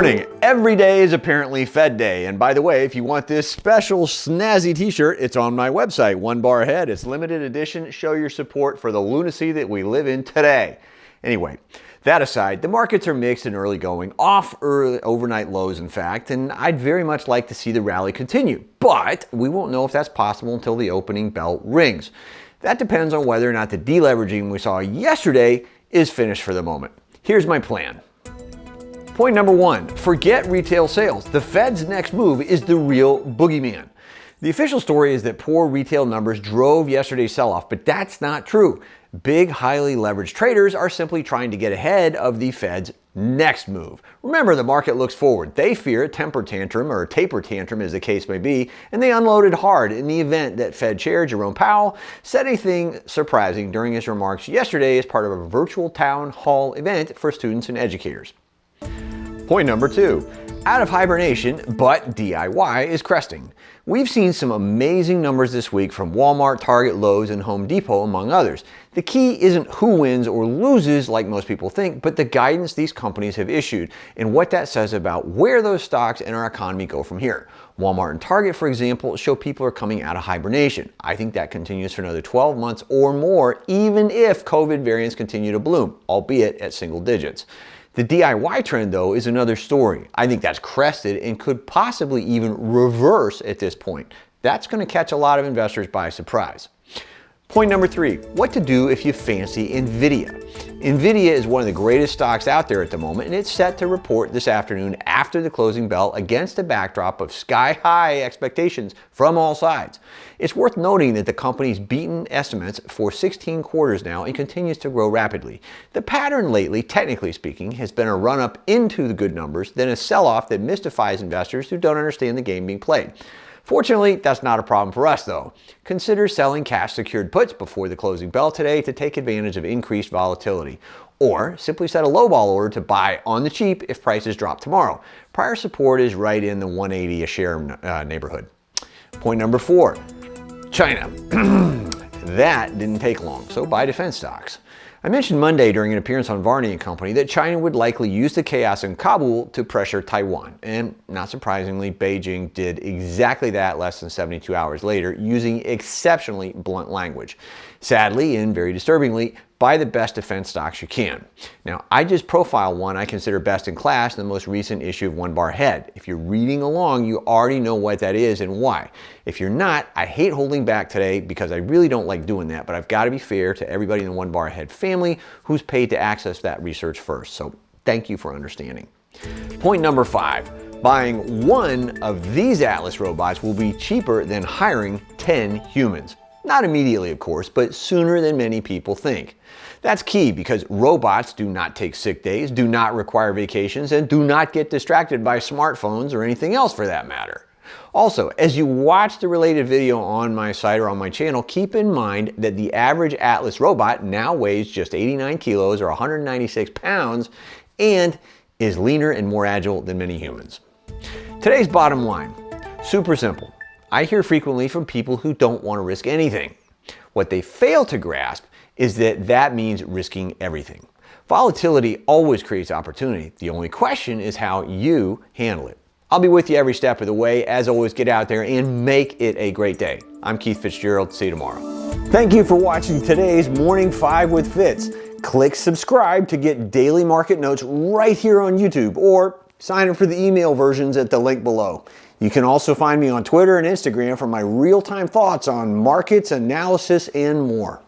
morning. Every day is apparently Fed Day. And by the way, if you want this special snazzy t-shirt, it's on my website, One Bar Ahead. It's limited edition. Show your support for the lunacy that we live in today. Anyway, that aside, the markets are mixed and early going, off early overnight lows in fact, and I'd very much like to see the rally continue. But we won't know if that's possible until the opening bell rings. That depends on whether or not the deleveraging we saw yesterday is finished for the moment. Here's my plan. Point number one, forget retail sales. The Fed's next move is the real boogeyman. The official story is that poor retail numbers drove yesterday's sell-off, but that's not true. Big, highly leveraged traders are simply trying to get ahead of the Fed's next move. Remember, the market looks forward. They fear a temper tantrum, or a taper tantrum as the case may be, and they unloaded hard in the event that Fed Chair Jerome Powell said anything surprising during his remarks yesterday as part of a virtual town hall event for students and educators. Point number two, out of hibernation, but DIY is cresting. We've seen some amazing numbers this week from Walmart, Target, Lowe's, and Home Depot, among others. The key isn't who wins or loses like most people think, but the guidance these companies have issued and what that says about where those stocks and our economy go from here. Walmart and Target, for example, show people are coming out of hibernation. I think that continues for another 12 months or more, even if COVID variants continue to bloom, albeit at single digits. The DIY trend, though, is another story. I think that's crested and could possibly even reverse at this point. That's going to catch a lot of investors by surprise. Point number three, what to do if you fancy Nvidia. Nvidia is one of the greatest stocks out there at the moment, and it's set to report this afternoon after the closing bell against a backdrop of sky-high expectations from all sides. It's worth noting that the company's beaten estimates for 16 quarters now and continues to grow rapidly. The pattern lately, technically speaking, has been a run-up into the good numbers, then a sell-off that mystifies investors who don't understand the game being played. Fortunately, that's not a problem for us though. Consider selling cash secured puts before the closing bell today to take advantage of increased volatility. Or simply set a lowball order to buy on the cheap if prices drop tomorrow. Prior support is right in the 180 a share neighborhood. Point number four, China. That didn't take long, so buy defense stocks. I mentioned Monday during an appearance on Varney & Company that China would likely use the chaos in Kabul to pressure Taiwan. And not surprisingly, Beijing did exactly that less than 72 hours later, using exceptionally blunt language. Sadly, and very disturbingly, buy the best defense stocks you can. Now, I just profiled one I consider best in class in the most recent issue of One Bar Ahead. If you're reading along, you already know what that is and why. If you're not, I hate holding back today because I really don't like doing that, but I've got to be fair to everybody in the One Bar Ahead family who's paid to access that research first. So thank you for understanding. Point number five, buying one of these Atlas robots will be cheaper than hiring 10 humans. Not immediately, of course, but sooner than many people think. That's key because robots do not take sick days, do not require vacations, and do not get distracted by smartphones or anything else for that matter. Also, as you watch the related video on my site or on my channel, keep in mind that the average Atlas robot now weighs just 89 kilos or 196 pounds and is leaner and more agile than many humans. Today's bottom line, super simple. I hear frequently from people who don't want to risk anything. What they fail to grasp is that that means risking everything. Volatility always creates opportunity. The only question is how you handle it. I'll be with you every step of the way. As always, get out there and make it a great day. I'm Keith Fitz-Gerald. See you tomorrow. Thank you for watching today's Morning 5 with Fitz. Click subscribe to get daily market notes right here on YouTube, or sign up for the email versions at the link below. You can also find me on Twitter and Instagram for my real-time thoughts on markets, analysis, and more.